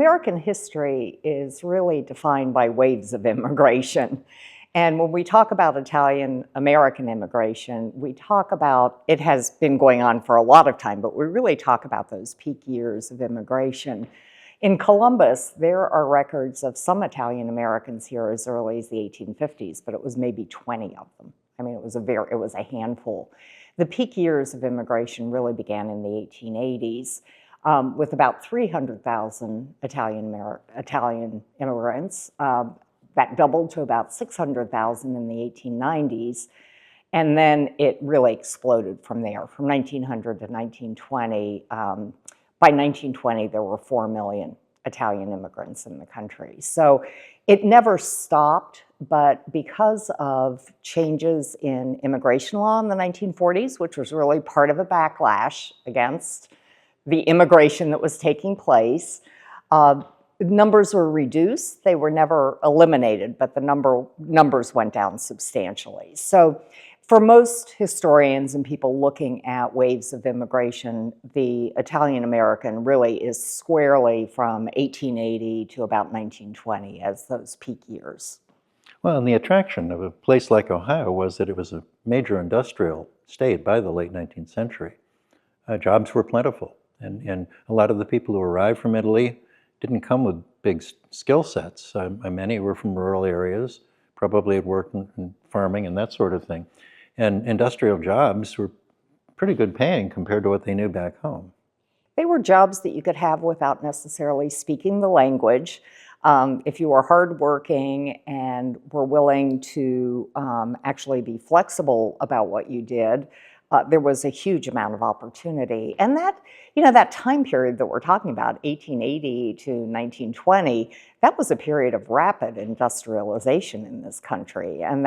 American history is really defined by waves of immigration. And when we talk about Italian American immigration, we talk about, it has been going on for a lot of time, but we really talk about those peak years of immigration. In Columbus, there are records of some Italian Americans here as early as the 1850s, but it was maybe 20 of them. I mean, it was a handful. The peak years of immigration really began in the 1880s. With about 300,000 Italian immigrants. That doubled to about 600,000 in the 1890s. And then it really exploded from there, from 1900 to 1920. By 1920, there were 4 million Italian immigrants in the country. So it never stopped, but because of changes in immigration law in the 1940s, which was really part of a backlash against the immigration that was taking place, numbers were reduced. They were never eliminated, but the numbers went down substantially. So for most historians and people looking at waves of immigration, the Italian American really is squarely from 1880 to about 1920 as those peak years. Well, and the attraction of a place like Ohio was that it was a major industrial state by the late 19th century. Jobs were plentiful. And a lot of the people who arrived from Italy didn't come with big skill sets. Many were from rural areas, probably had worked in farming and that sort of thing. And industrial jobs were pretty good paying compared to what they knew back home. They were jobs that you could have without necessarily speaking the language. If you were hardworking and were willing to actually be flexible about what you did, there was a huge amount of opportunity. And that time period that we're talking about, 1880 to 1920, that was a period of rapid industrialization in this country. And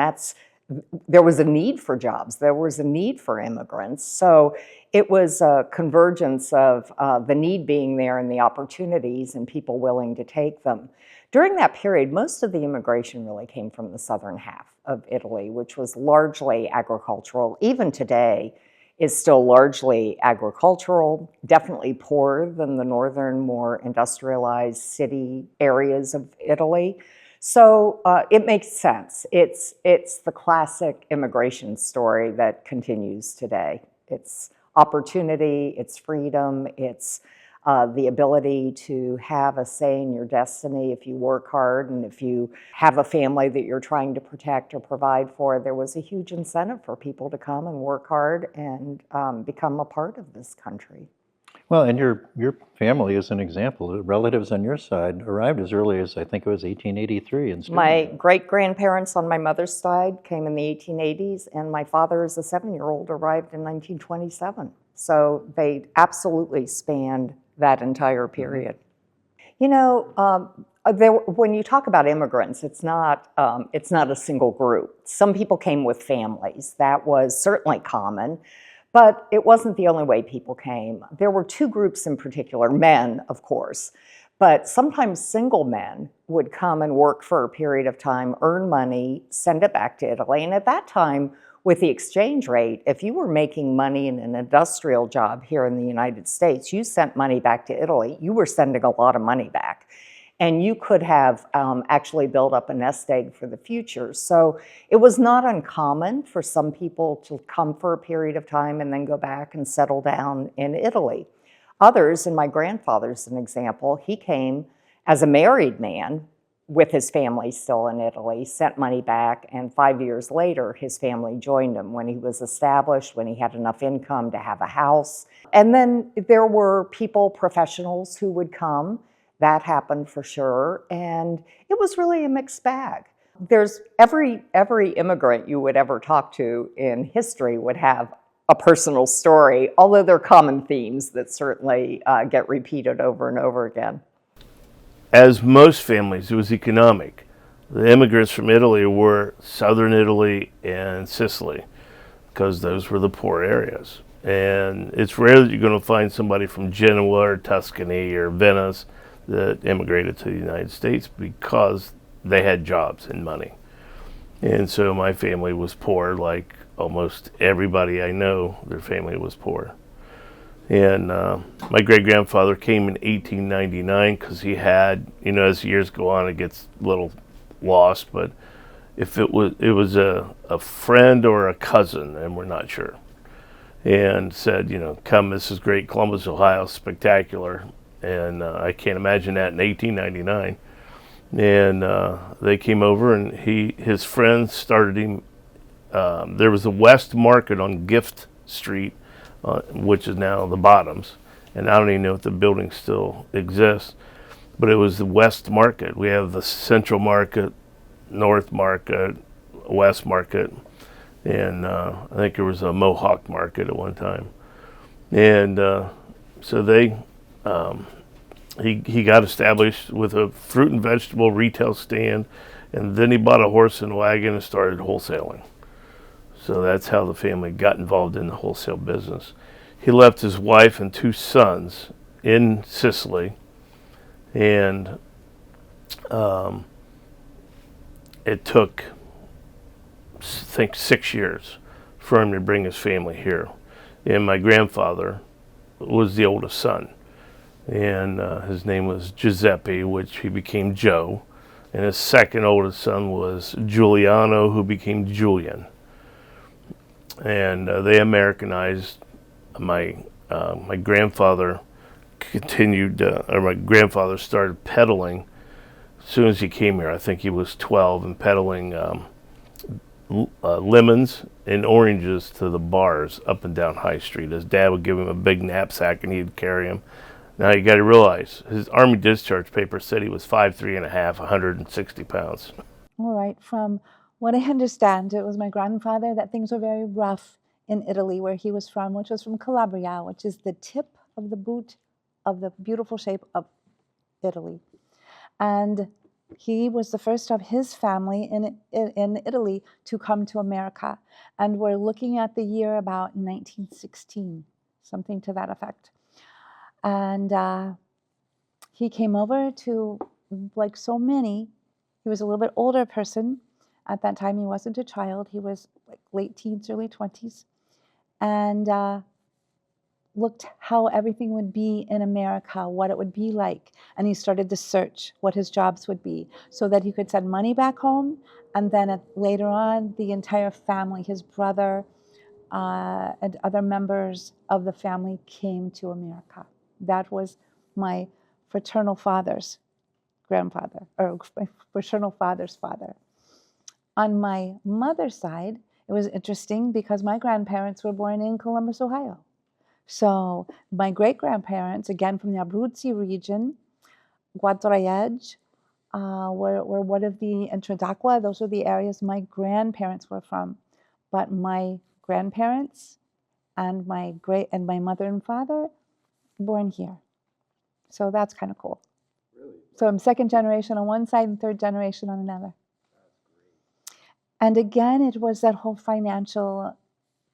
there was a need for jobs. There was a need for immigrants. So it was a convergence of the need being there and the opportunities and people willing to take them. During that period, most of the immigration really came from the southern half of Italy, which was largely agricultural. Even today is still largely agricultural, definitely poorer than the northern, more industrialized city areas of Italy. So it makes sense. It's the classic immigration story that continues today. It's opportunity, it's freedom, it's the ability to have a say in your destiny if you work hard and if you have a family that you're trying to protect or provide for. There was a huge incentive for people to come and work hard and become a part of this country. Well, and your family is an example. The relatives on your side arrived as early as, I think it was 1883 in Spain. My great-grandparents on my mother's side came in the 1880s, and my father, as a 7-year-old, arrived in 1927. So they absolutely spanned that entire period. You know, when you talk about immigrants, it's not a single group. Some people came with families. That was certainly common, but it wasn't the only way people came. There were two groups in particular, men, of course, but sometimes single men would come and work for a period of time, earn money, send it back to Italy. And at that time, with the exchange rate, if you were making money in an industrial job here in the United States, you sent money back to Italy, you were sending a lot of money back. And you could have actually built up a nest egg for the future. So it was not uncommon for some people to come for a period of time and then go back and settle down in Italy. Others, and my grandfather's an example, he came as a married man with his family still in Italy, sent money back, and 5 years later, his family joined him when he was established, when he had enough income to have a house. And then there were people, professionals, who would come. That happened for sure, and it was really a mixed bag. There's every immigrant you would ever talk to in history would have a personal story, although there are common themes that certainly get repeated over and over again. As most families, it was economic. The immigrants from Italy were southern Italy and Sicily, because those were the poor areas. And it's rare that you're going to find somebody from Genoa or Tuscany or Venice that immigrated to the United States because they had jobs and money. And so my family was poor, like almost everybody I know, their family was poor. And my great-grandfather came in 1899 because he had, as the years go on, it gets a little lost, but if it was a friend or a cousin, and we're not sure, and said, come, this is great, Columbus, Ohio, spectacular. And I can't imagine that in 1899. And they came over, and his friends started him. There was a West Market on Gift Street, which is now the Bottoms, and I don't even know if the building still exists, but it was the West Market. We have the Central Market, North Market, West Market, and I think there was a Mohawk Market at one time. And so he got established with a fruit and vegetable retail stand, and then he bought a horse and wagon and started wholesaling. So that's how the family got involved in the wholesale business. He left his wife and 2 sons in Sicily, and it took, I think, 6 years for him to bring his family here. And my grandfather was the oldest son, and his name was Giuseppe, which he became Joe, and his second oldest son was Giuliano, who became Julian. And they Americanized. My grandfather my grandfather started peddling as soon as he came here. I think he was 12 and peddling lemons and oranges to the bars up and down High Street. His dad would give him a big knapsack and he'd carry him. Now you got to realize his Army discharge paper said he was 5'3.5", 160 pounds. All right, from what I understand, it was my grandfather that things were very rough in Italy, where he was from, which was from Calabria, which is the tip of the boot of the beautiful shape of Italy. And he was the first of his family in Italy to come to America. And we're looking at the year about 1916, something to that effect. And he came over to, like so many, he was a little bit older person. At that time, he wasn't a child. He was like late teens, early 20s. And looked how everything would be in America, what it would be like. And he started to search what his jobs would be so that he could send money back home. And then later on, the entire family, his brother and other members of the family came to America. That was my fraternal father's grandfather, or my fraternal father's father. On my mother's side, it was interesting because my grandparents were born in Columbus, Ohio. So my great-grandparents, again from the Abruzzi region, Guadraiege, were one of the, and Tradacqua, those are the areas my grandparents were from. But my grandparents and my mother and father born here. So that's kind of cool. Really? So I'm second generation on one side and third generation on another. And again, it was that whole financial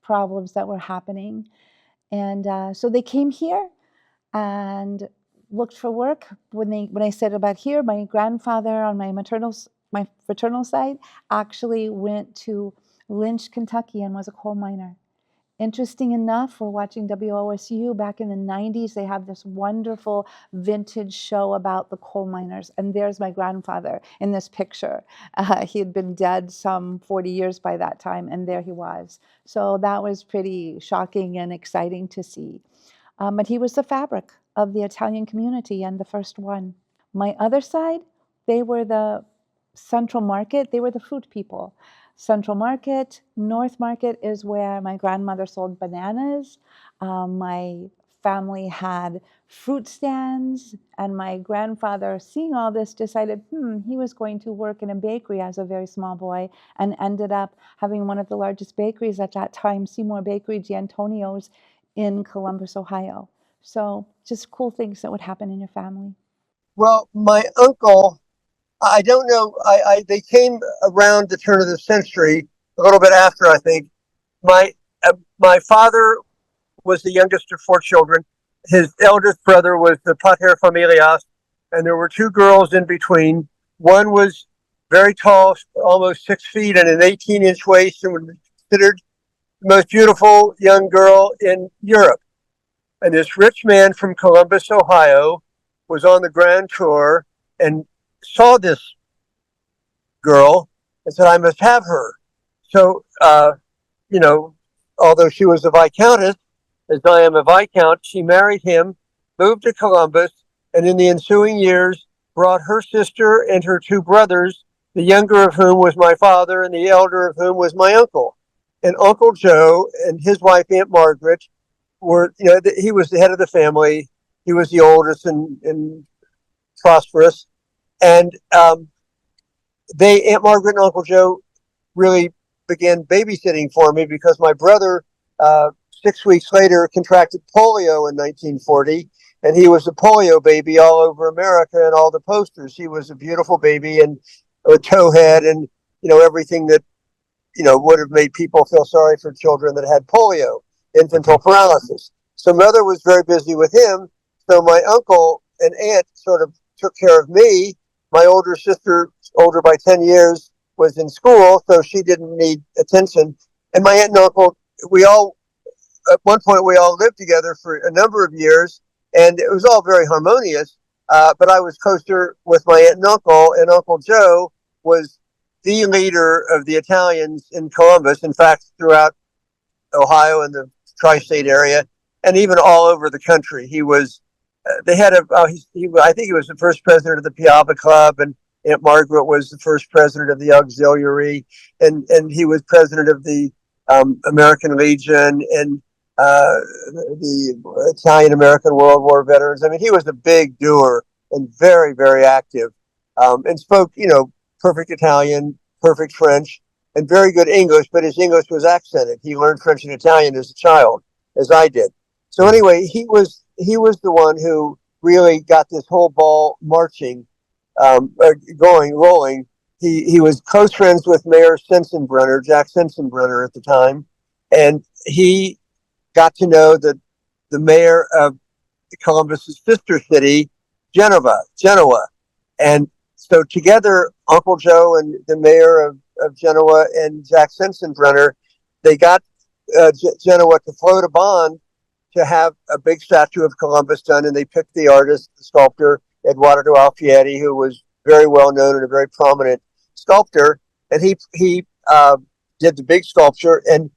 problems that were happening. And so they came here and looked for work. When I said about here, my grandfather on my fraternal side actually went to Lynch, Kentucky, and was a coal miner. Interesting enough, we're watching WOSU back in the 90s. They have this wonderful vintage show about the coal miners. And there's my grandfather in this picture. He had been dead some 40 years by that time, and there he was. So that was pretty shocking and exciting to see. But he was the fabric of the Italian community and the first one. My other side, they were the Central Market. They were the fruit people. Central Market, North Market is where my grandmother sold bananas. My family had fruit stands, and my grandfather, seeing all this, decided he was going to work in a bakery as a very small boy, and ended up having one of the largest bakeries at that time, Seymour Bakery, Giantonio's, in Columbus, Ohio. So just cool things that would happen in your family. Well, my uncle, I don't know. They came around the turn of the century, a little bit after, I think. My father was the youngest of 4 children. His eldest brother was the pater familias, and there were 2 girls in between. One was very tall, almost 6 feet, and an 18-inch waist, and was considered the most beautiful young girl in Europe. And this rich man from Columbus, Ohio, was on the Grand Tour and saw this girl and said, I must have her. So, you know, although she was a Viscountess, as I am a Viscount, she married him, moved to Columbus, and in the ensuing years brought her sister and her two brothers, the younger of whom was my father and the elder of whom was my uncle. And Uncle Joe and his wife, Aunt Margaret, were, you know, he was the head of the family. He was the oldest and prosperous. And Aunt Margaret and Uncle Joe really began babysitting for me because my brother, 6 weeks later, contracted polio in 1940. And he was a polio baby all over America and all the posters. He was a beautiful baby and a towhead and, you know, everything that, you know, would have made people feel sorry for children that had polio, infantile paralysis. So mother was very busy with him. So my uncle and aunt sort of took care of me. My older sister, older by 10 years, was in school, so she didn't need attention. And my aunt and uncle, at one point, we all lived together for a number of years, and it was all very harmonious. But I was closer with my aunt and Uncle Joe was the leader of the Italians in Columbus. In fact, throughout Ohio and the tri-state area, and even all over the country. He was, they had I think he was the first president of the Piava Club, and Aunt Margaret was the first president of the Auxiliary, and he was president of the American Legion and the Italian American World War veterans. I mean, he was a big doer and very, very active, and spoke, you know, perfect Italian, perfect French, and very good English, but his English was accented. He learned French and Italian as a child, as I did. So anyway, he was the one who really got this whole ball marching, rolling. He was close friends with Mayor Sensenbrenner, Jack Sensenbrenner at the time, and he got to know the mayor of Columbus's sister city, Genoa, and so together, Uncle Joe and the mayor of Genoa and Jack Sensenbrenner, they got Genoa to float a bond to have a big statue of Columbus done, and they picked the artist, the sculptor, Eduardo Alfieri, who was very well known and a very prominent sculptor, and he did the big sculpture, and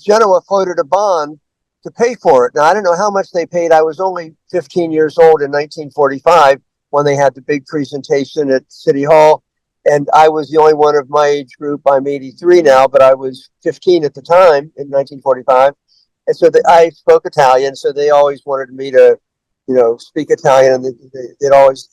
Genoa floated a bond to pay for it. Now, I don't know how much they paid. I was only 15 years old in 1945 when they had the big presentation at City Hall, and I was the only one of my age group. I'm 83 now, but I was 15 at the time in 1945. And so I spoke Italian, so they always wanted me to, you know, speak Italian. And they'd always,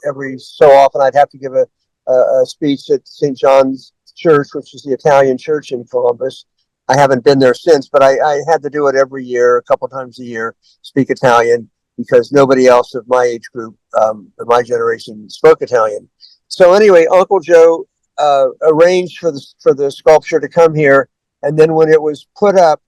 every so often, I'd have to give a speech at St. John's Church, which is the Italian church in Columbus. I haven't been there since, but I had to do it every year, a couple times a year, speak Italian, because nobody else of my age group, of my generation, spoke Italian. So anyway, Uncle Joe arranged for the sculpture to come here, and then when it was put up,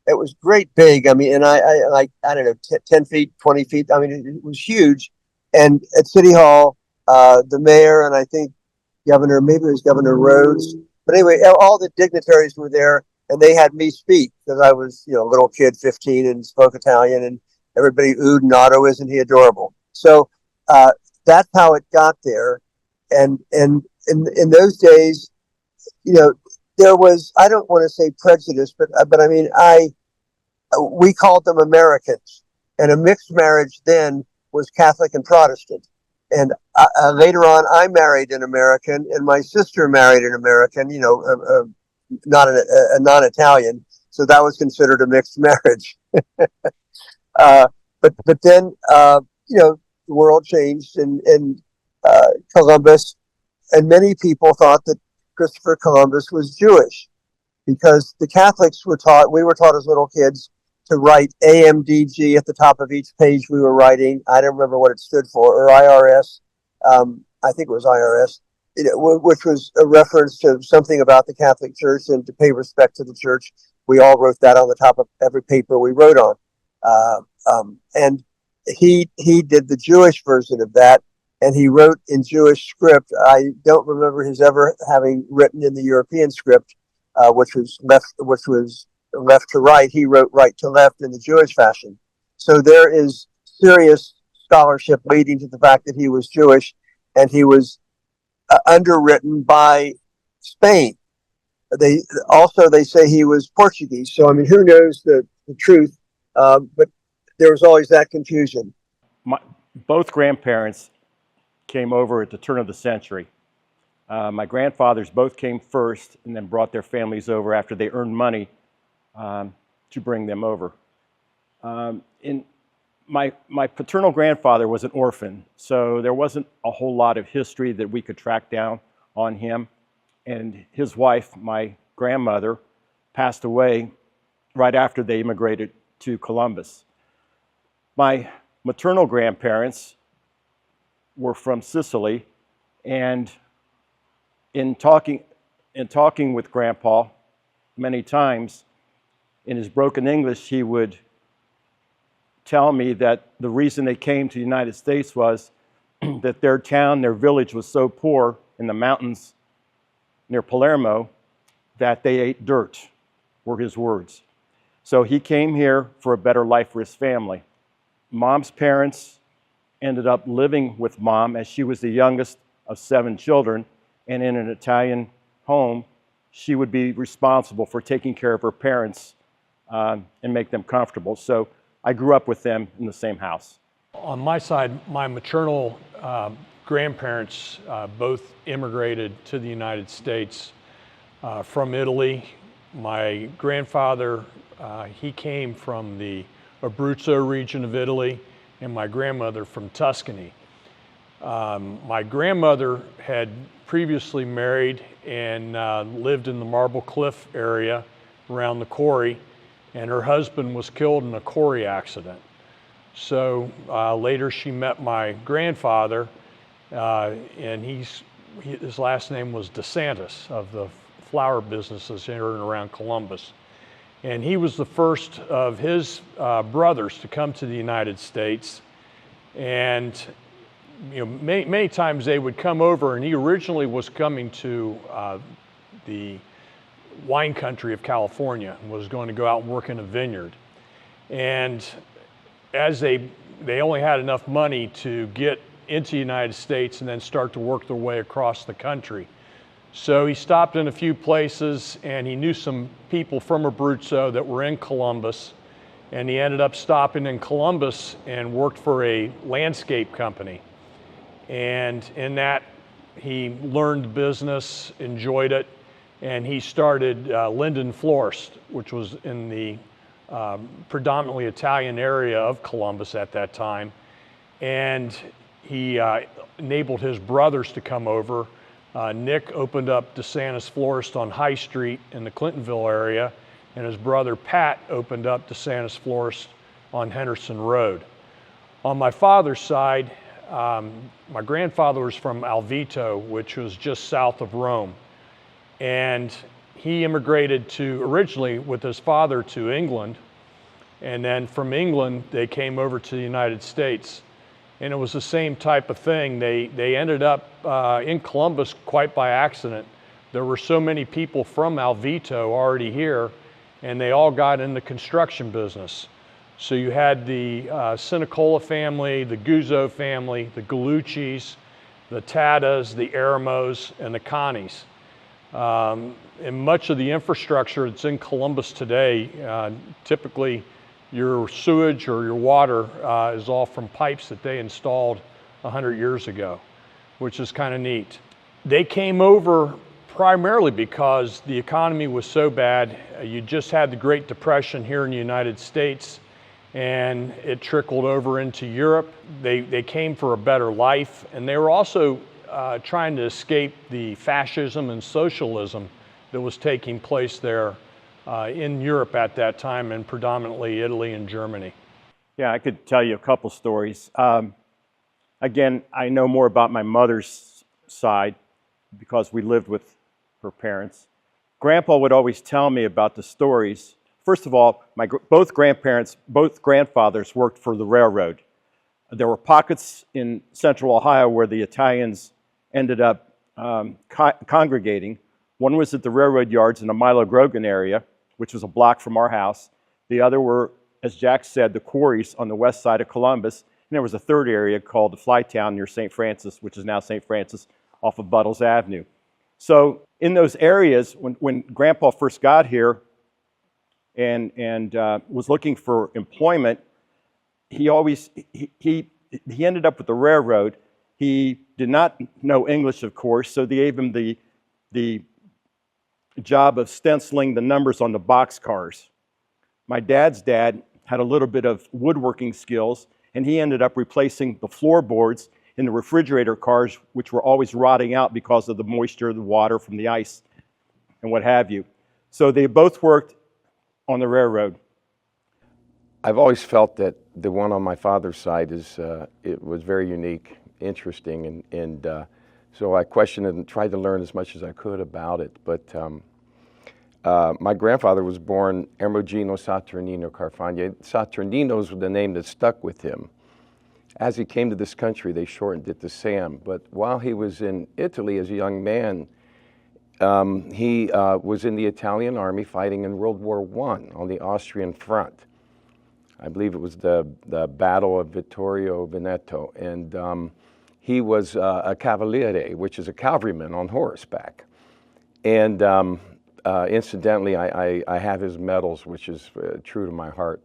it was great big. I mean, and I don't know, 10 feet, 20 feet. I mean, it was huge. And at City Hall, the mayor and I think maybe it was Governor Rhodes. But anyway, all the dignitaries were there, and they had me speak because I was, you know, a little kid, 15, and spoke Italian, and everybody oohed and Otto, isn't he adorable? So that's how it got there. And in those days, you know, there was, I don't want to say prejudice, but I mean, we called them Americans, and a mixed marriage then was Catholic and Protestant. And later on, I married an American, and my sister married an American, you know, not a non-Italian. So that was considered a mixed marriage. But then, you know, the world changed, and Columbus, and many people thought that Christopher Columbus was Jewish, because the Catholics we were taught as little kids to write AMDG at the top of each page we were writing. I don't remember what it stood for, or IRS. I think it was IRS, which was a reference to something about the Catholic Church and to pay respect to the church. We all wrote that on the top of every paper we wrote on. And he did the Jewish version of that, and he wrote in Jewish script. I don't remember his ever having written in the European script, which was left to right. He wrote right to left in the Jewish fashion. So there is serious scholarship leading to the fact that he was Jewish, and he was underwritten by Spain. They say he was Portuguese. So I mean, who knows the truth? But there was always that confusion. Both grandparents came over at the turn of the century. My grandfathers both came first and then brought their families over after they earned money to bring them over. My paternal grandfather was an orphan, so there wasn't a whole lot of history that we could track down on him. And his wife, my grandmother, passed away right after they immigrated to Columbus. My maternal grandparents were from Sicily, and in talking with Grandpa many times, in his broken English, he would tell me that the reason they came to the United States was that their town, their village was so poor in the mountains near Palermo that they ate dirt, were his words. So he came here for a better life for his family. Mom's parents ended up living with Mom as she was the youngest of 7 children, and in an Italian home, she would be responsible for taking care of her parents and make them comfortable. So I grew up with them in the same house. On my side, my maternal grandparents both immigrated to the United States from Italy. My grandfather, he came from the Abruzzo region of Italy, and my grandmother from Tuscany. My grandmother had previously married and lived in the Marble Cliff area around the quarry, and her husband was killed in a quarry accident. So later she met my grandfather, and his last name was DeSantis, of the flower businesses in and around Columbus. And he was the first of his brothers to come to the United States. And many times they would come over, and he originally was coming to the wine country of California and was going to go out and work in a vineyard. And as they only had enough money to get into the United States and then start to work their way across the country. So he stopped in a few places, and he knew some people from Abruzzo that were in Columbus, and he ended up stopping in Columbus and worked for a landscape company. And in that, he learned business, enjoyed it, and he started Linden Florist, which was in the predominantly Italian area of Columbus at that time. And he enabled his brothers to come over. Nick opened up DeSantis Florist on High Street in the Clintonville area, and his brother Pat opened up DeSantis Florist on Henderson Road. On my father's side, my grandfather was from Alvito, which was just south of Rome. And he immigrated originally with his father to England, and then from England they came over to the United States. And it was the same type of thing. They ended up in Columbus quite by accident. There were so many people from Alvito already here, and they all got in the construction business. So you had the Sinicola family, the Guzzo family, the Gallucci's, the Tatas, the Aramos, and the Connies. And much of the infrastructure that's in Columbus today, typically your sewage or your water is all from pipes that they installed 100 years ago, which is kind of neat. They came over primarily because the economy was so bad. You just had the Great Depression here in the United States, and it trickled over into Europe. They came for a better life, and they were also trying to escape the fascism and socialism that was taking place there in Europe at that time, and predominantly Italy and Germany. Yeah, I could tell you a couple stories. Again, I know more about my mother's side because we lived with her parents. Grandpa would always tell me about the stories. First of all, both grandfathers worked for the railroad. There were pockets in central Ohio where the Italians ended up congregating. One was at the railroad yards in the Milo Grogan area, which was a block from our house. The other were, as Jack said, the quarries on the west side of Columbus. And there was a third area called the Flytown near St. Francis, which is now St. Francis off of Buttles Avenue. So in those areas, when Grandpa first got here and was looking for employment, he ended up with the railroad. He did not know English, of course, so they gave him the job of stenciling the numbers on the boxcars. My dad's dad had a little bit of woodworking skills, and he ended up replacing the floorboards in the refrigerator cars, which were always rotting out because of the moisture, the water from the ice, and what have you. So they both worked on the railroad. I've always felt that the one on my father's side it was very unique, interesting, and so I questioned it and tried to learn as much as I could about it. But my grandfather was born Ermogino Saturnino Carfagna. Saturnino was the name that stuck with him. As he came to this country, they shortened it to Sam. But while he was in Italy as a young man, he was in the Italian army fighting in World War I on the Austrian front. I believe it was the Battle of Vittorio Veneto. And he was a cavaliere, which is a cavalryman on horseback. And incidentally, I have his medals, which is true to my heart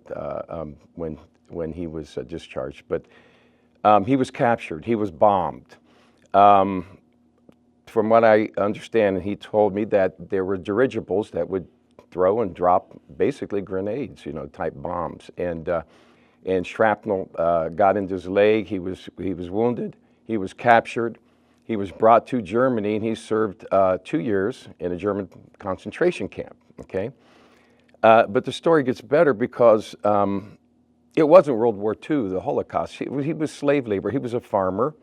when he was discharged. But he was captured. He was bombed. From what I understand, he told me that there were dirigibles that would throw and drop basically grenades, type bombs. And shrapnel got into his leg. He was wounded. He was captured. He was brought to Germany, and he served 2 years in a German concentration camp. Okay, but the story gets better because it wasn't World War II, the Holocaust. He was slave labor. He was a farmer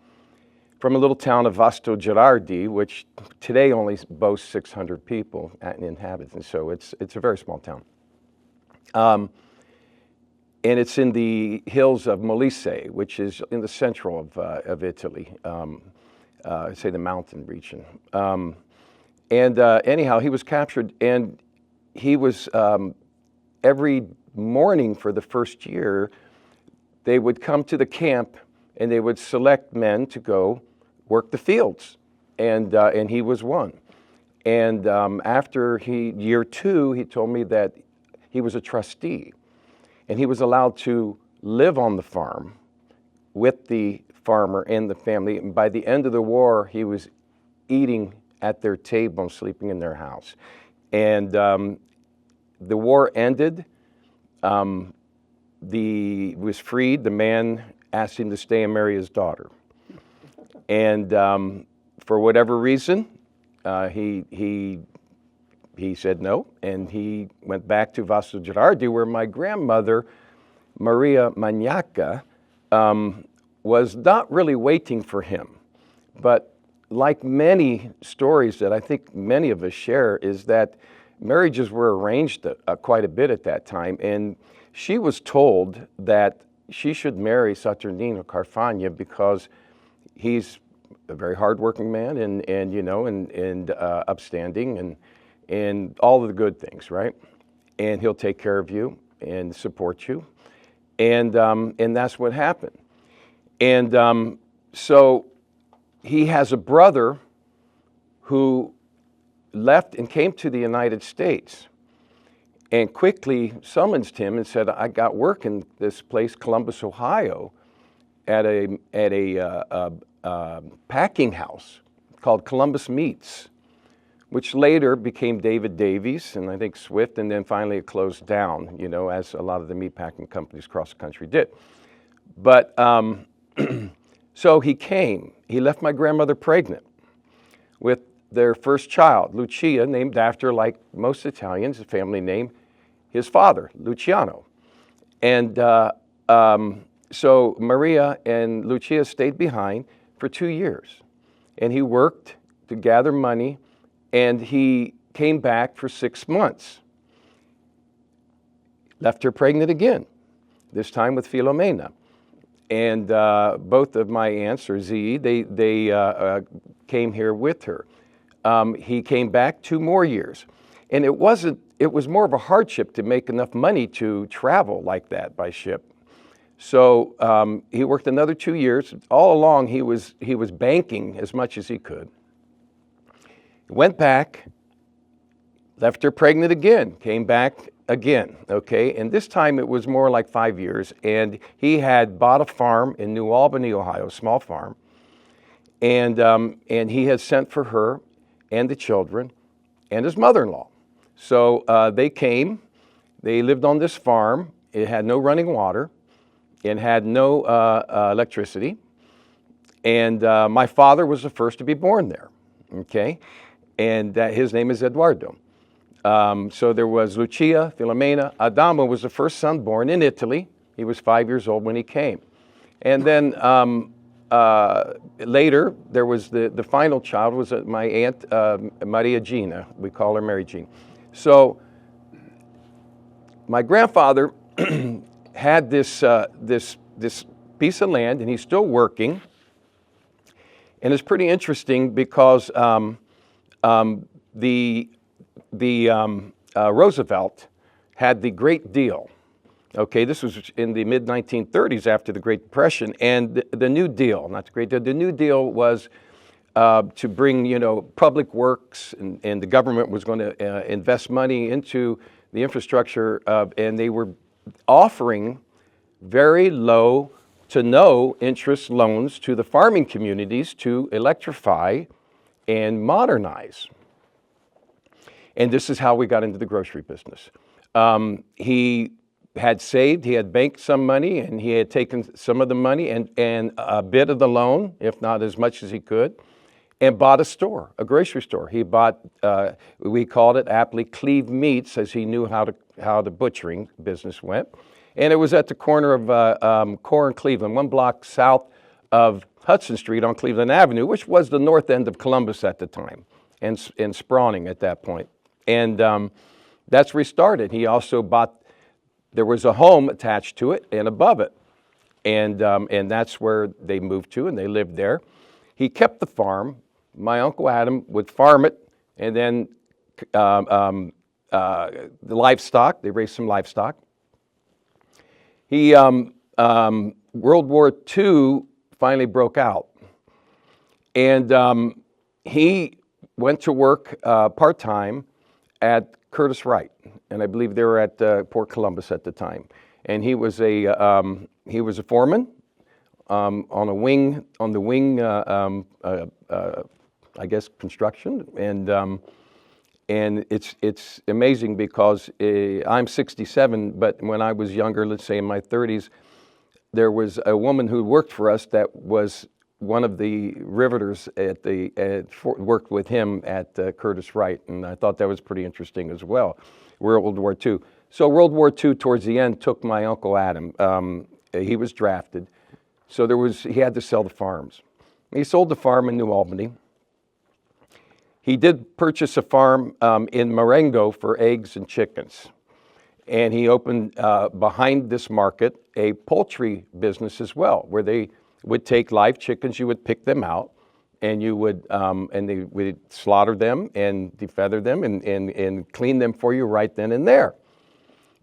from a little town of Vasto Girardi, which today only boasts 600 people and inhabitants. So it's a very small town. And it's in the hills of Molise, which is in the central of Italy, say the mountain region. Anyhow, he was captured, and he was every morning for the first year, they would come to the camp and they would select men to go work the fields, and he was one. And after year 2, he told me that he was a trustee, and he was allowed to live on the farm with the farmer and the family. And by the end of the war, he was eating at their table and sleeping in their house. And the war ended. He was freed. The man asked him to stay and marry his daughter. And for whatever reason, he said no, and he went back to Vasto Girardi, where my grandmother, Maria Magnaca, was not really waiting for him. But like many stories that I think many of us share, is that marriages were arranged quite a bit at that time, and she was told that she should marry Saturnino Carfagna because he's a very hardworking man and upstanding and all of the good things, right? And he'll take care of you and support you, and that's what happened. And so he has a brother who left and came to the United States and quickly summoned him and said, I got work in this place, Columbus, Ohio, at a packing house called Columbus Meats, which later became David Davies and I think Swift, and then finally it closed down, as a lot of the meat packing companies across the country did. But so he came. He left my grandmother pregnant with their first child, Lucia, named after, like most Italians, a family name, his father, Luciano. And so Maria and Lucia stayed behind for 2 years. And he worked to gather money, and he came back for 6 months. Left her pregnant again, this time with Filomena. And both of my aunts, or Z, they came here with her. He came back 2 more years. And it wasn't it was more of a hardship to make enough money to travel like that by ship. So he worked another 2 years. All along, he was banking as much as he could. Went back, left her pregnant again, came back again, okay? And this time it was more like 5 years. And he had bought a farm in New Albany, Ohio, a small farm. And he had sent for her and the children and his mother-in-law. So they came, they lived on this farm. It had no running water. It had no electricity. And my father was the first to be born there, okay? And his name is Eduardo. So there was Lucia, Filomena. Adamo was the first son born in Italy. He was 5 years old when he came. And then later, there was the final child was my aunt, Maria Gina. We call her Mary Jean. So my grandfather had this piece of land, and he's still working. And it's pretty interesting because Roosevelt had the Great Deal. Okay, this was in the mid-1930s after the Great Depression, and the New Deal, not the Great Deal, the New Deal was to bring, public works, and the government was going to invest money into the infrastructure, and they were offering very low to no interest loans to the farming communities to electrify and modernize. And this is how we got into the grocery business. He had saved, he had banked some money, and he had taken some of the money and a bit of the loan, if not as much as he could, and bought a store, a grocery store. He bought, we called it aptly Cleve Meats, as he knew how the butchering business went. And it was at the corner of Core and Cleveland, 1 block south of Hudson Street on Cleveland Avenue, which was the north end of Columbus at the time, and Sprawning at that point. And that's where he started. He also bought, there was a home attached to it and above it. And that's where they moved to, and they lived there. He kept the farm. My Uncle Adam would farm it, and then the livestock, they raised some livestock. He, World War II finally broke out. And he went to work part-time at Curtis Wright, and I believe they were at Port Columbus at the time. And he was a foreman on the wing, I guess, construction. And it's amazing because I'm 67, but when I was younger, let's say in my 30s, there was a woman who worked for us that was one of the riveters worked with him at Curtis Wright, and I thought that was pretty interesting as well. World War II. So World War II, towards the end, took my Uncle Adam. He was drafted, so he had to sell the farms. He sold the farm in New Albany. He did purchase a farm in Marengo for eggs and chickens. And he opened, behind this market, a poultry business as well, where they would take live chickens, you would pick them out, and you would, and they would slaughter them and defeather them and clean them for you right then and there.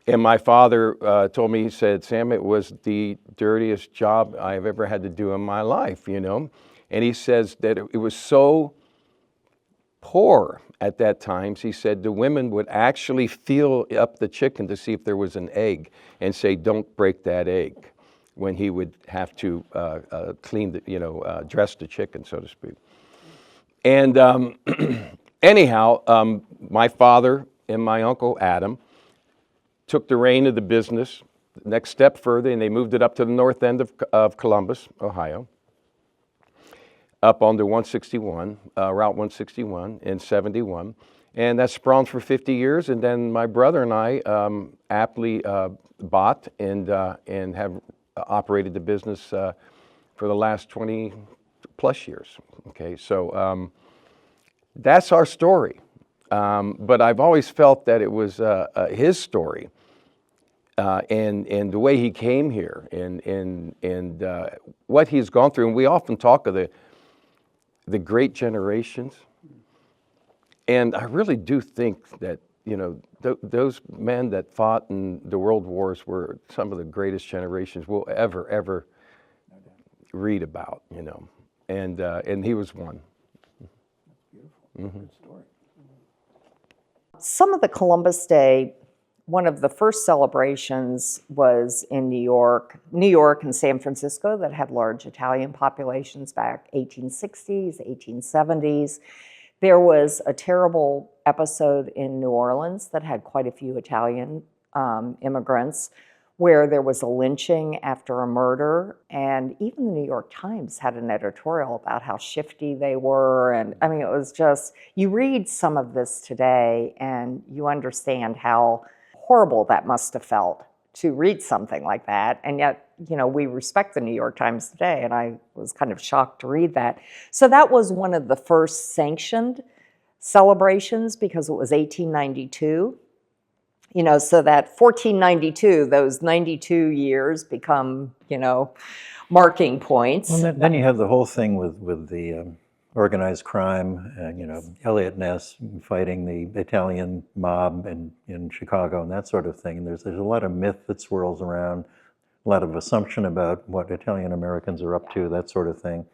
And my father told me, he said, Sam, it was the dirtiest job I've ever had to do in my life, And he says that it was so poor at that time. He said the women would actually feel up the chicken to see if there was an egg and say, don't break that egg, when he would have to clean dress the chicken, so to speak. And anyhow, my father and my Uncle Adam took the reign of the business the next step further, and they moved it up to the north end of Columbus, Ohio, up onto 161, Route 161 in 71. And that sprawled for 50 years, and then my brother and I aptly bought and have operated the business for the last 20 plus years. Okay, so that's our story. But I've always felt that it was his story, and the way he came here, and what he's gone through. And we often talk of the great generations, and I really do think that those men that fought in the world wars were some of the greatest generations we'll ever read about, and he was one. Some of the Columbus Day, one of the first celebrations was in New York and San Francisco that had large Italian populations back 1860s, 1870s. There was a terrible episode in New Orleans that had quite a few Italian immigrants, where there was a lynching after a murder, and even the New York Times had an editorial about how shifty they were, and I mean, it was just, you read some of this today and you understand how horrible that must have felt to read something like that, and yet, we respect the New York Times today, and I was kind of shocked to read that. So that was one of the first sanctioned celebrations because it was 1892. So that 1492, those 92 years become, marking points. Well, then you have the whole thing with the organized crime, and Elliot Ness fighting the Italian mob in Chicago and that sort of thing. There's a lot of myth that swirls around, a lot of assumption about what Italian Americans are up to, that sort of thing.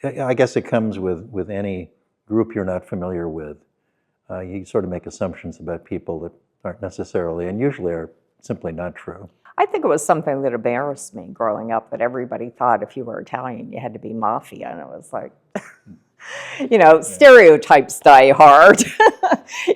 I guess it comes with any group you're not familiar with. You sort of make assumptions about people that aren't necessarily, and usually are simply not true. I think it was something that embarrassed me growing up, that everybody thought if you were Italian, you had to be mafia, and it was like, stereotypes die hard.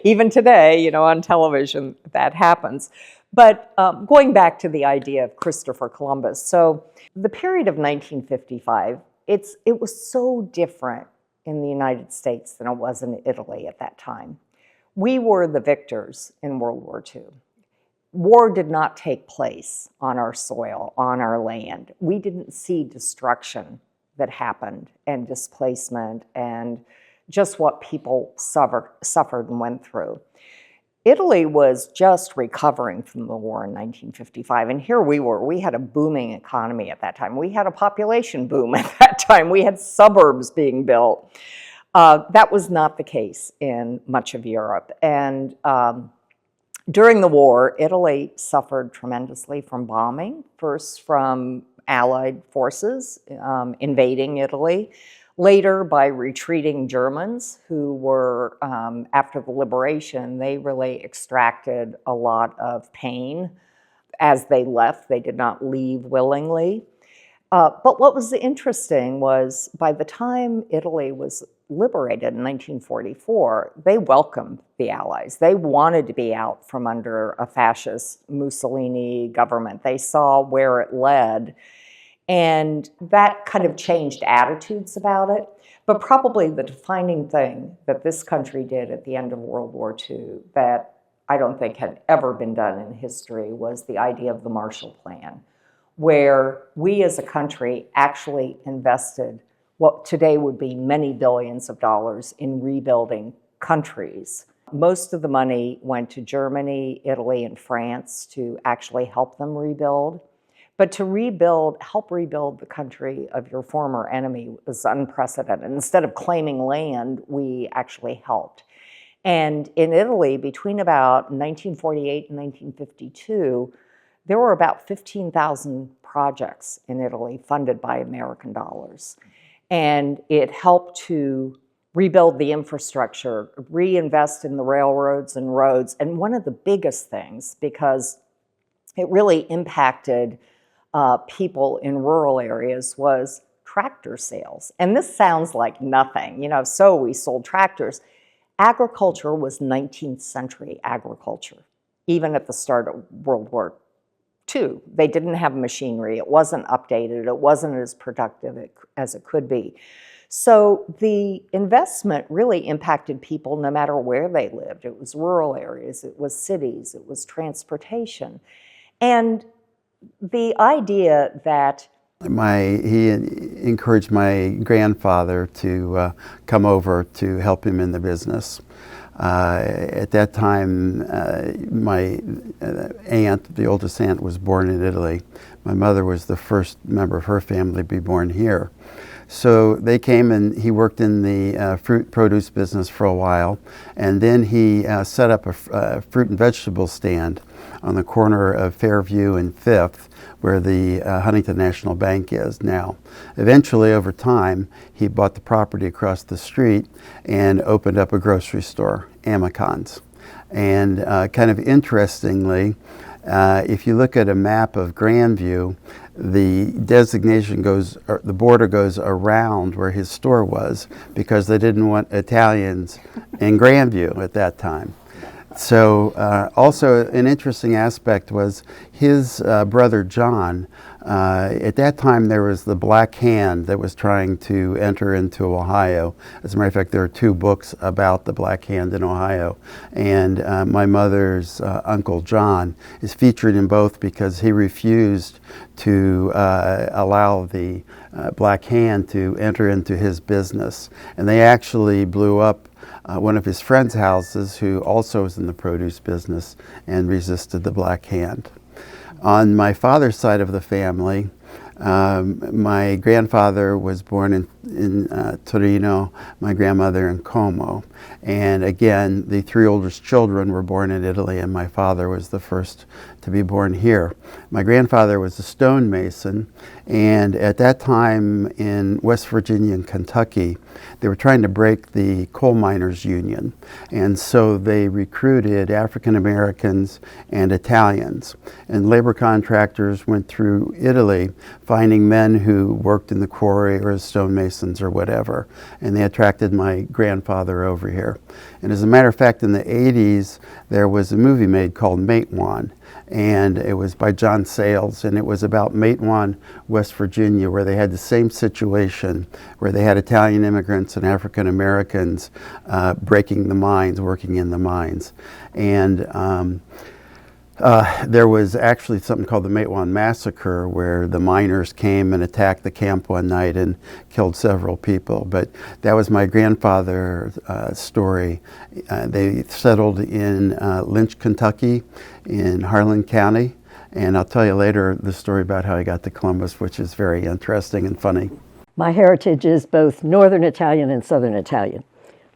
Even today, on television, that happens. But going back to the idea of Christopher Columbus, so the period of 1955, it was so different in the United States than it was in Italy at that time. We were the victors in World War II. War did not take place on our soil, on our land. We didn't see destruction that happened, and displacement, and just what people suffered and went through. Italy was just recovering from the war in 1955, and here we were. We had a booming economy at that time. We had a population boom at that time. We had suburbs being built. That was not the case in much of Europe. And during the war, Italy suffered tremendously from bombing, first from Allied forces invading Italy, later by retreating Germans who were, after the liberation, they really extracted a lot of pain as they left. They did not leave willingly. But what was interesting was by the time Italy was liberated in 1944, they welcomed the Allies. They wanted to be out from under a fascist Mussolini government. They saw where it led, and that kind of changed attitudes about it. But probably the defining thing that this country did at the end of World War II that I don't think had ever been done in history was the idea of the Marshall Plan, where we as a country actually invested what today would be many billions of dollars in rebuilding countries. Most of the money went to Germany, Italy, and France to actually help them rebuild. But to help rebuild the country of your former enemy was unprecedented. Instead of claiming land, we actually helped. And in Italy, between about 1948 and 1952, there were about 15,000 projects in Italy funded by American dollars. And it helped to rebuild the infrastructure, reinvest in the railroads and roads. And one of the biggest things, because it really impacted people in rural areas, was tractor sales. And this sounds like nothing, so we sold tractors. Agriculture was 19th century agriculture, even at the start of World War II. They didn't have machinery. It wasn't updated. It wasn't as productive as it could be. So the investment really impacted people no matter where they lived. It was rural areas, it was cities, it was transportation. And the idea that he encouraged my grandfather to come over to help him in the business. At that time, my aunt, the oldest aunt, was born in Italy. My mother was the first member of her family to be born here. So they came and he worked in the fruit produce business for a while, and then he set up a fruit and vegetable stand on the corner of Fairview and Fifth, where the Huntington National Bank is now. Eventually, over time, he bought the property across the street and opened up a grocery store, Amacon's. And kind of interestingly, if you look at a map of Grandview, the designation goes, or the border goes around where his store was because they didn't want Italians in Grandview at that time. So also an interesting aspect was his brother John. At that time there was the Black Hand that was trying to enter into Ohio. As a matter of fact, there are 2 books about the Black Hand in Ohio. And my mother's Uncle John is featured in both because he refused to allow the Black Hand to enter into his business. And they actually blew up one of his friend's houses, who also was in the produce business, and resisted the Black Hand. On my father's side of the family, my grandfather was born in Torino, my grandmother in Como. And again, the 3 oldest children were born in Italy, and my father was the first to be born here. My grandfather was a stonemason, and at that time in West Virginia and Kentucky, they were trying to break the coal miners' union. And so they recruited African Americans and Italians. And labor contractors went through Italy finding men who worked in the quarry or as stonemasons or whatever. And they attracted my grandfather over here. And as a matter of fact, in the 80s, there was a movie made called Matewan. And it was by John Sayles, and it was about Matewan, West Virginia, where they had the same situation, where they had Italian immigrants and African Americans breaking the mines, working in the mines. And there was actually something called the Matewan Massacre, where the miners came and attacked the camp one night and killed several people. But that was my grandfather's story. They settled in Lynch, Kentucky, in Harlan County. And I'll tell you later the story about how I got to Columbus, which is very interesting and funny. My heritage is both Northern Italian and Southern Italian.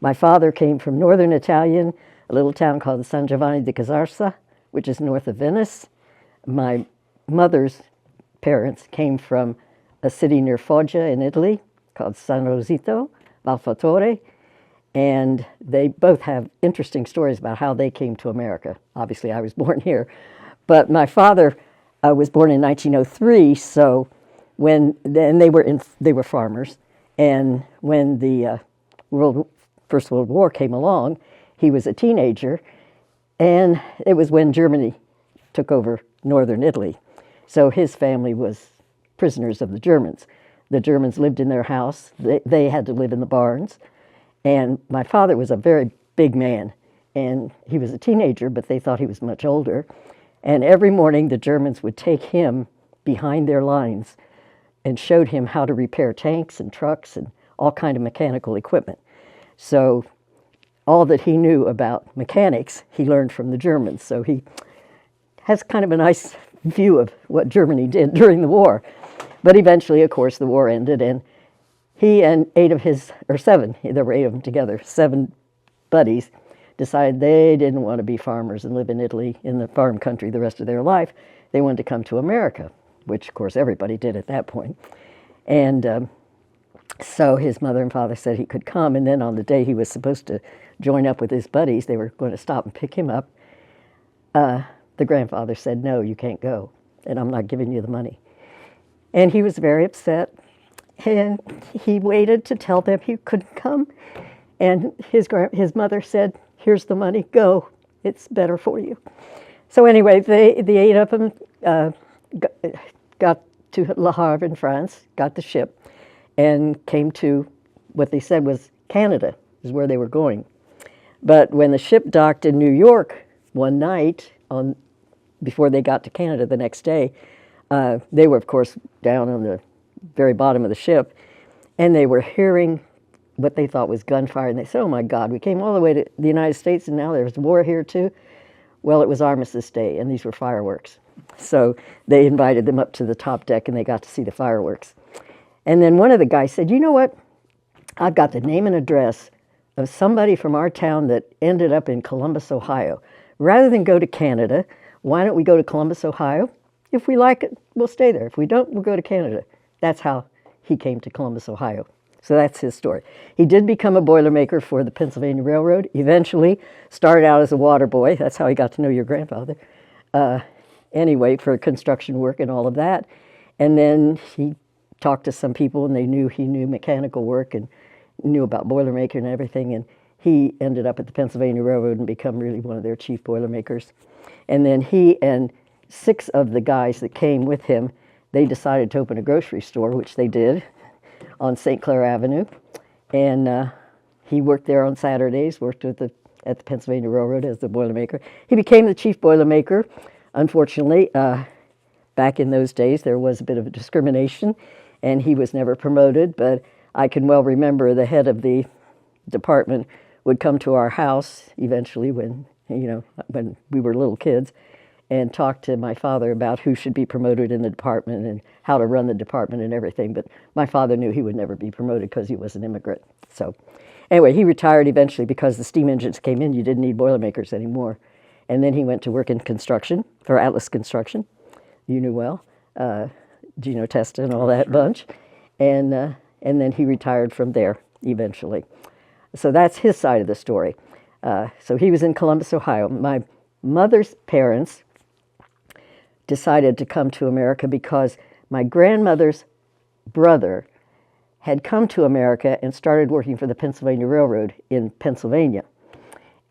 My father came from Northern Italian, a little town called San Giovanni di Casarsa, which is north of Venice. My mother's parents came from a city near Foggia in Italy called San Rosito, Valfattore, and they both have interesting stories about how they came to America. Obviously, I was born here, but my father was born in 1903, so then they were farmers, and when the First World War came along, he was a teenager, and it was when Germany took over northern Italy. So his family was prisoners of the Germans. The Germans lived in their house. They had to live in the barns. And my father was a very big man. And he was a teenager, but they thought he was much older. And every morning the Germans would take him behind their lines and showed him how to repair tanks and trucks and all kind of mechanical equipment. So all that he knew about mechanics, he learned from the Germans. So he has kind of a nice view of what Germany did during the war. But eventually, of course, the war ended, and he and 8 of his, or 7, there were 8 of them together, 7 buddies, decided they didn't want to be farmers and live in Italy, in the farm country, the rest of their life. They wanted to come to America, which, of course, everybody did at that point. And so his mother and father said he could come, and then on the day he was supposed to join up with his buddies, they were going to stop and pick him up. The grandfather said, "No, you can't go, and I'm not giving you the money." And he was very upset, and he waited to tell them he couldn't come. And his mother said, "Here's the money, go, it's better for you." So anyway, the 8 of them got to Le Havre in France, got the ship, and came to what they said was Canada, is where they were going. But when the ship docked in New York one night, before they got to Canada the next day, they were, of course, down on the very bottom of the ship, and they were hearing what they thought was gunfire, and they said, "Oh my God, we came all the way to the United States, and now there's war here too." Well, it was Armistice Day, and these were fireworks. So they invited them up to the top deck, and they got to see the fireworks. And then one of the guys said, you know what? I've got the name and address of somebody from our town that ended up in Columbus, Ohio. Rather than go to Canada, why don't we go to Columbus, Ohio? If we like it, we'll stay there. If we don't, we'll go to Canada. That's how he came to Columbus, Ohio. So that's his story. He did become a Boilermaker for the Pennsylvania Railroad, eventually started out as a water boy. That's how he got to know your grandfather. Anyway, for construction work and all of that. And then he talked to some people and they knew he knew mechanical work and knew about Boilermaker and everything. And he ended up at the Pennsylvania Railroad and become really one of their chief Boilermakers. And then he and 6 of the guys that came with him, they decided to open a grocery store, which they did on St. Clair Avenue. And he worked there on Saturdays, worked at the Pennsylvania Railroad as the Boilermaker. He became the chief Boilermaker. Unfortunately, back in those days, there was a bit of a discrimination, and he was never promoted. But I can well remember the head of the department would come to our house eventually when we were little kids and talk to my father about who should be promoted in the department and how to run the department and everything. But my father knew he would never be promoted because he was an immigrant. So anyway, he retired eventually because the steam engines came in. You didn't need Boilermakers anymore. And then he went to work in construction for Atlas Construction. You knew well, Gino Testa and all that bunch. And then he retired from there eventually. So that's his side of the story. So he was in Columbus, Ohio. My mother's parents decided to come to America because my grandmother's brother had come to America and started working for the Pennsylvania Railroad in Pennsylvania.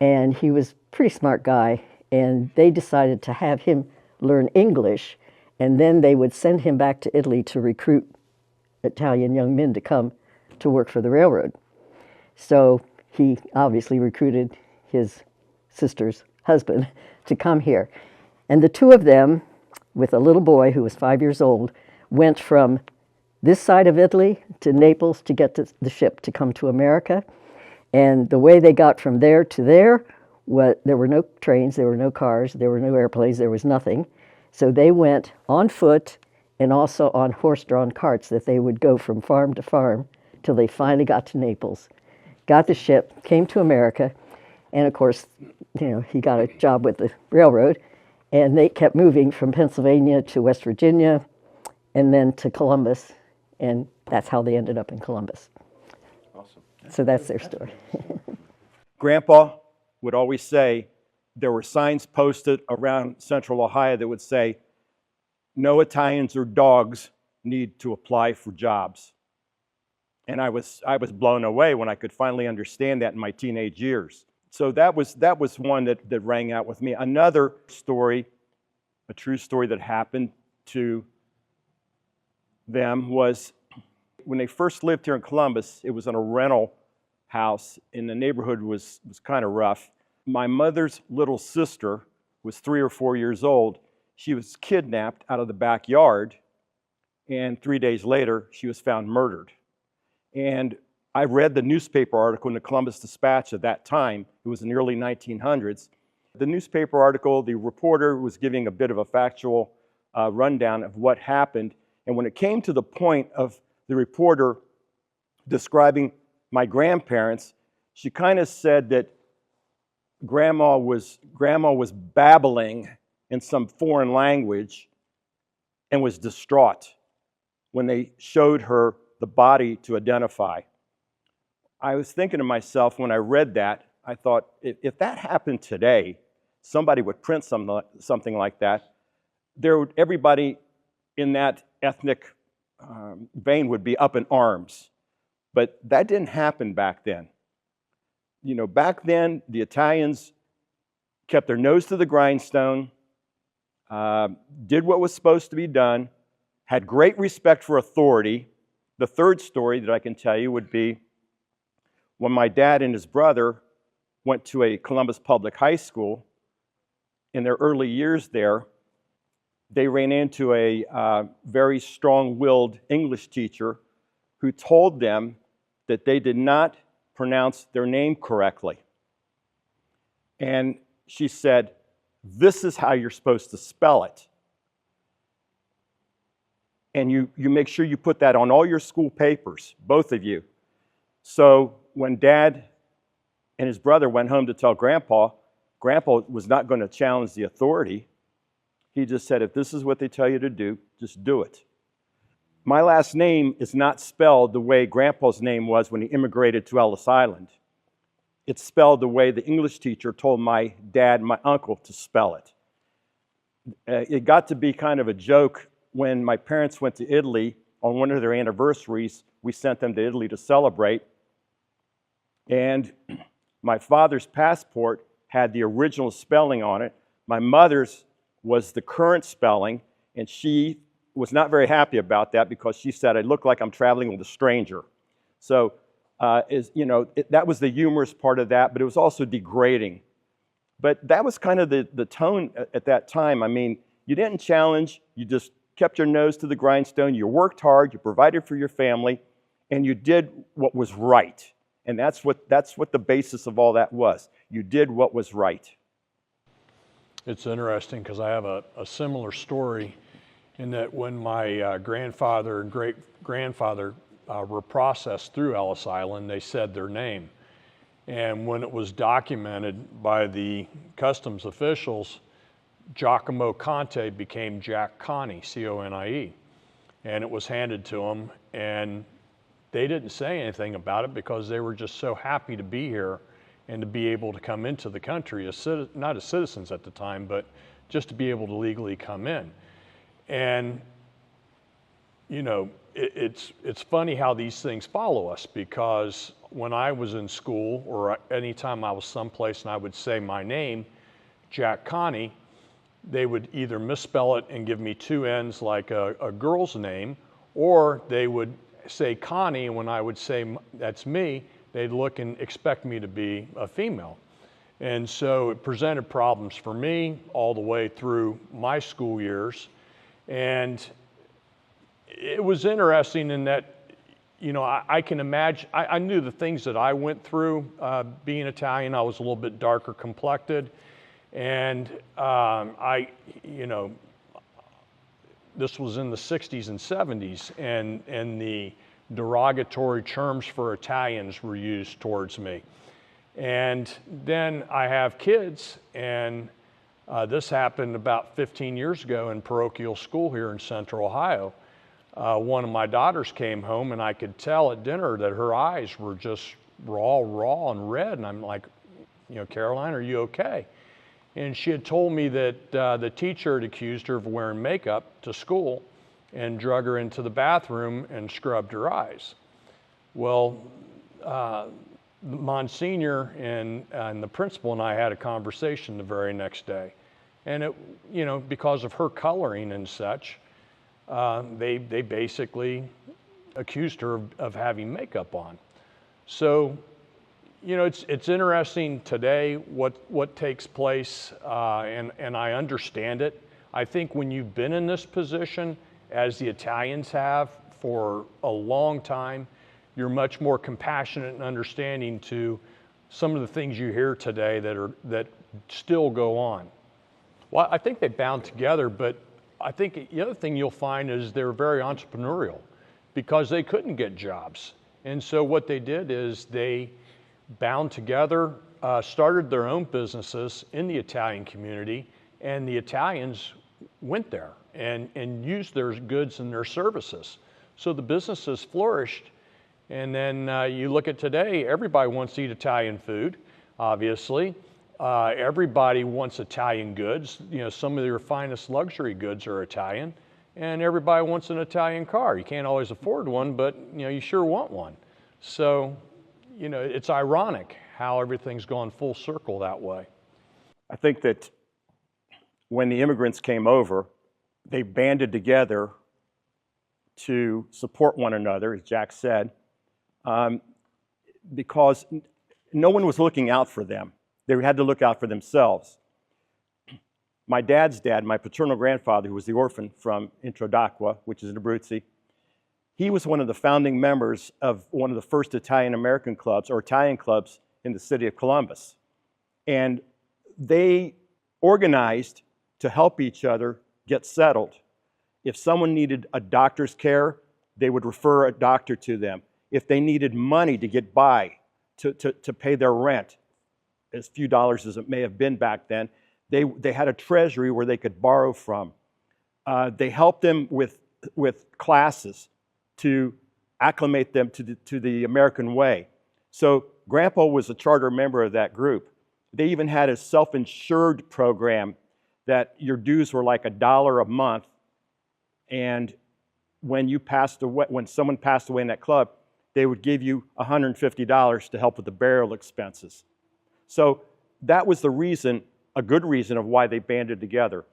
And he was a pretty smart guy, and they decided to have him learn English, and then they would send him back to Italy to recruit Italian young men to come to work for the railroad. So he obviously recruited his sister's husband to come here. And the 2 of them, with a little boy who was 5 years old, went from this side of Italy to Naples to get to the ship to come to America. And the way they got from there to there, there were no trains, there were no cars, there were no airplanes, there was nothing. So they went on foot and also on horse-drawn carts that they would go from farm to farm till they finally got to Naples, got the ship, came to America, and of course, he got a job with the railroad, and they kept moving from Pennsylvania to West Virginia and then to Columbus, and that's how they ended up in Columbus. Awesome. So that's their story. Grandpa would always say there were signs posted around Central Ohio that would say, no Italians or dogs need to apply for jobs. And I was blown away when I could finally understand that in my teenage years. So that was one that rang out with me. Another story, a true story that happened to them was when they first lived here in Columbus, it was in a rental house and the neighborhood was kind of rough. My mother's little sister was 3 or 4 years old. She was kidnapped out of the backyard, and 3 days later, she was found murdered. And I read the newspaper article in the Columbus Dispatch at that time. It was in the early 1900s. The newspaper article, the reporter was giving a bit of a factual rundown of what happened. And when it came to the point of the reporter describing my grandparents, she kind of said that grandma was babbling in some foreign language and was distraught when they showed her the body to identify. I was thinking to myself when I read that, I thought, if that happened today, somebody would print something like that, everybody in that ethnic vein would be up in arms. But that didn't happen back then. Back then, the Italians kept their nose to the grindstone, did what was supposed to be done, had great respect for authority. The third story that I can tell you would be when my dad and his brother went to a Columbus Public High School. In their early years there, they ran into a very strong-willed English teacher who told them that they did not pronounce their name correctly. And she said, "This is how you're supposed to spell it." and you make sure you put that on all your school papers, both of you. So when Dad and his brother went home to tell Grandpa, Grandpa was not going to challenge the authority. He just said, if this is what they tell you to do, just do it. My last name is not spelled the way Grandpa's name was when he immigrated to Ellis Island. It's spelled the way the English teacher told my dad and my uncle to spell it. It got to be kind of a joke when my parents went to Italy on one of their anniversaries. We sent them to Italy to celebrate. And my father's passport had the original spelling on it. My mother's was the current spelling, and she was not very happy about that because she said, I look like I'm traveling with a stranger. So, that was the humorous part of that, but it was also degrading. But that was kind of the tone at that time. I mean, you didn't challenge, you just kept your nose to the grindstone, you worked hard, you provided for your family, and you did what was right. And that's what the basis of all that was. You did what was right. It's interesting because I have a similar story in that when my grandfather and great-grandfather were processed through Ellis Island, they said their name. And when it was documented by the customs officials, Giacomo Conte became Jack Connie, C-O-N-I-E. And it was handed to him, and they didn't say anything about it because they were just so happy to be here and to be able to come into the country, not as citizens at the time, but just to be able to legally come in. And, it's funny how these things follow us, because when I was in school or anytime I was someplace and I would say my name, Jack Connie, they would either misspell it and give me two N's like a girl's name, or they would say Connie, and when I would say that's me, they'd look and expect me to be a female. And so it presented problems for me all the way through my school years. And it was interesting in that, I can imagine, I knew the things that I went through being Italian. I was a little bit darker complected. And this was in the 60s and 70s, and the derogatory terms for Italians were used towards me. And then I have kids, and this happened about 15 years ago in parochial school here in Central Ohio. One of my daughters came home, and I could tell at dinner that her eyes were all raw and red, and I'm like, Caroline, are you okay? And she had told me that the teacher had accused her of wearing makeup to school and drug her into the bathroom and scrubbed her eyes. Well, Monsignor and the principal and I had a conversation the very next day. And it, because of her coloring and such, they basically accused her of having makeup on. So, it's interesting today what takes place, and I understand it. I think when you've been in this position, as the Italians have for a long time, you're much more compassionate and understanding to some of the things you hear today that still go on. Well, I think they bound together, but I think the other thing you'll find is they're very entrepreneurial because they couldn't get jobs. And so what they did is they bound together, started their own businesses in the Italian community, and the Italians went there and used their goods and their services. So the businesses flourished. And then you look at today, everybody wants to eat Italian food, obviously. Everybody wants Italian goods. Some of your finest luxury goods are Italian. And everybody wants an Italian car. You can't always afford one, but you sure want one. So, it's ironic how everything's gone full circle that way. I think that when the immigrants came over, they banded together to support one another, as Jack said, because no one was looking out for them. They had to look out for themselves. My dad's dad, my paternal grandfather, who was the orphan from Intro d'Acqua, which is in Abruzzi, he was one of the founding members of one of the first Italian-American clubs, or Italian clubs, in the city of Columbus. And they organized to help each other get settled. If someone needed a doctor's care, they would refer a doctor to them. If they needed money to get by, to pay their rent, as few dollars as it may have been back then, they had a treasury where they could borrow from. They helped them with classes to acclimate them to the American way. So Grandpa was a charter member of that group. They even had a self-insured program that your dues were like $1 a month, and when someone passed away in that club, they would give you $150 to help with the burial expenses. So that was a good reason of why they banded together.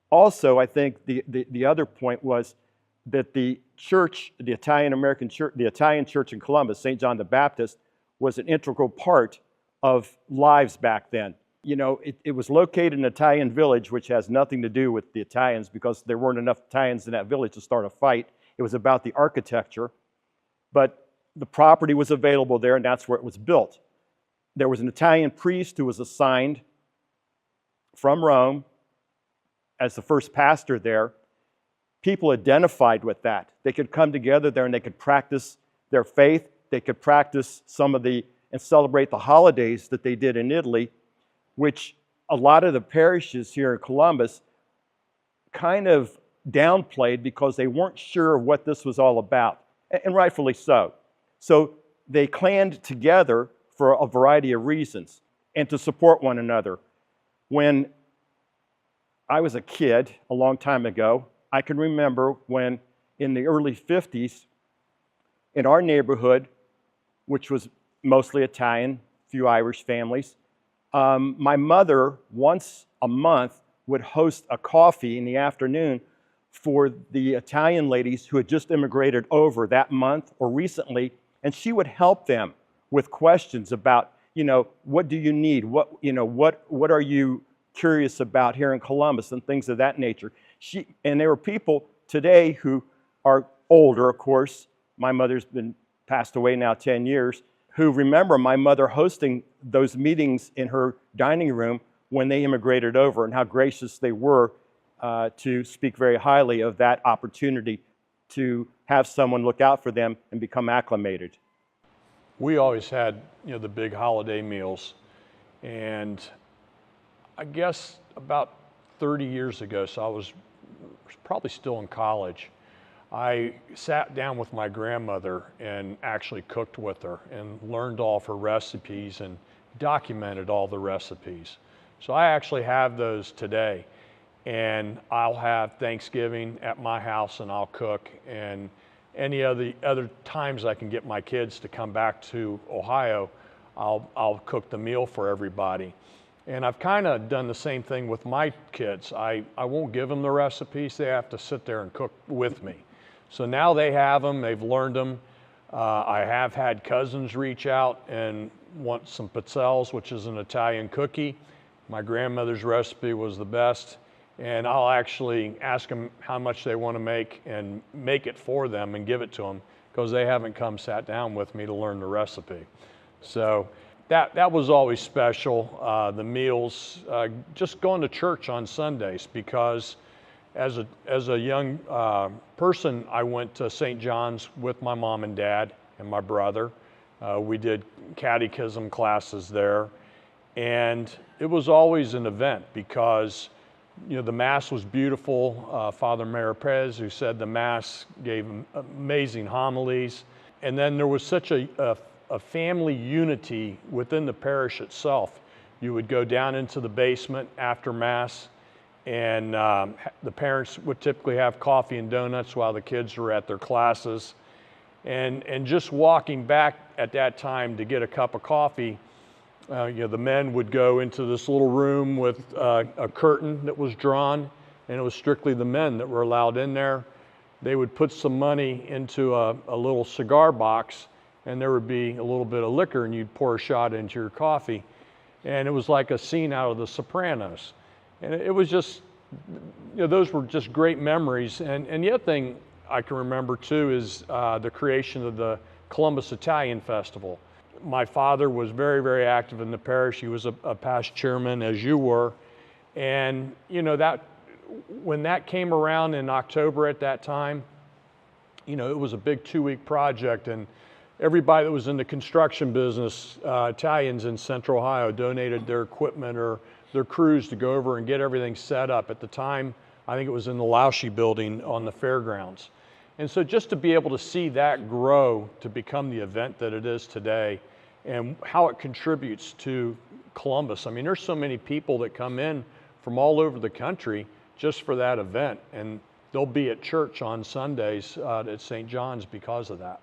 Also, I think the other point was that the church, the Italian-American church, the Italian church in Columbus, St. John the Baptist, was an integral part of lives back then. You know, it was located in an Italian village, which has nothing to do with the Italians because there weren't enough Italians in that village to start a fight. It was about the architecture. But the property was available there, and that's where it was built. There was an Italian priest who was assigned from Rome as the first pastor there. People identified with that. They could come together there and they could practice their faith. They could practice and celebrate the holidays that they did in Italy, which a lot of the parishes here in Columbus kind of downplayed because they weren't sure what this was all about, and rightfully so. So they clanned together for a variety of reasons and to support one another. When I was a kid a long time ago, I can remember when in the early 50s, in our neighborhood, which was mostly Italian, few Irish families, my mother, once a month, would host a coffee in the afternoon for the Italian ladies who had just immigrated over that month or recently, and she would help them with questions about, what do you need? What are you curious about here in Columbus and things of that nature. And there were people today who are older, of course. My mother's been passed away now 10 years, who remember my mother hosting those meetings in her dining room when they immigrated over and how gracious they were to speak very highly of that opportunity to have someone look out for them and become acclimated. We always had, the big holiday meals, and I guess about 30 years ago, so I was probably still in college, I sat down with my grandmother and actually cooked with her and learned all of her recipes and documented all the recipes. So I actually have those today, and I'll have Thanksgiving at my house and I'll cook, and any other times I can get my kids to come back to Ohio, I'll cook the meal for everybody. And I've kind of done the same thing with my kids. I won't give them the recipes. They have to sit there and cook with me. So now they have them. They've learned them. I have had cousins reach out and want some pizzelles, which is an Italian cookie. My grandmother's recipe was the best. And I'll actually ask them how much they want to make and make it for them and give it to them because they haven't sat down with me to learn the recipe. So that was always special, the meals, just going to church on Sundays, because as a young person, I went to St. John's with my mom and dad and my brother. We did catechism classes there, and it was always an event because the Mass was beautiful. Father Maripez, who said the Mass, gave amazing homilies, and then there was such a family unity within the parish itself. You would go down into the basement after Mass, and the parents would typically have coffee and donuts while the kids were at their classes. And just walking back at that time to get a cup of coffee, the men would go into this little room with a curtain that was drawn, and it was strictly the men that were allowed in there. They would put some money into a little cigar box, and there would be a little bit of liquor, and you'd pour a shot into your coffee. And it was like a scene out of The Sopranos. And it was just, those were just great memories. And the other thing I can remember too is the creation of the Columbus Italian Festival. My father was very, very active in the parish. He was a past chairman, as you were. And, that when that came around in October at that time, you know, it was a big 2-week project, and everybody that was in the construction business, Italians in Central Ohio, donated their equipment or their crews to go over and get everything set up. At the time, I think it was in the Lauschie building on the fairgrounds. And so just to be able to see that grow to become the event that it is today, and how it contributes to Columbus. I mean, there's so many people that come in from all over the country just for that event, and they'll be at church on Sundays at St. John's because of that.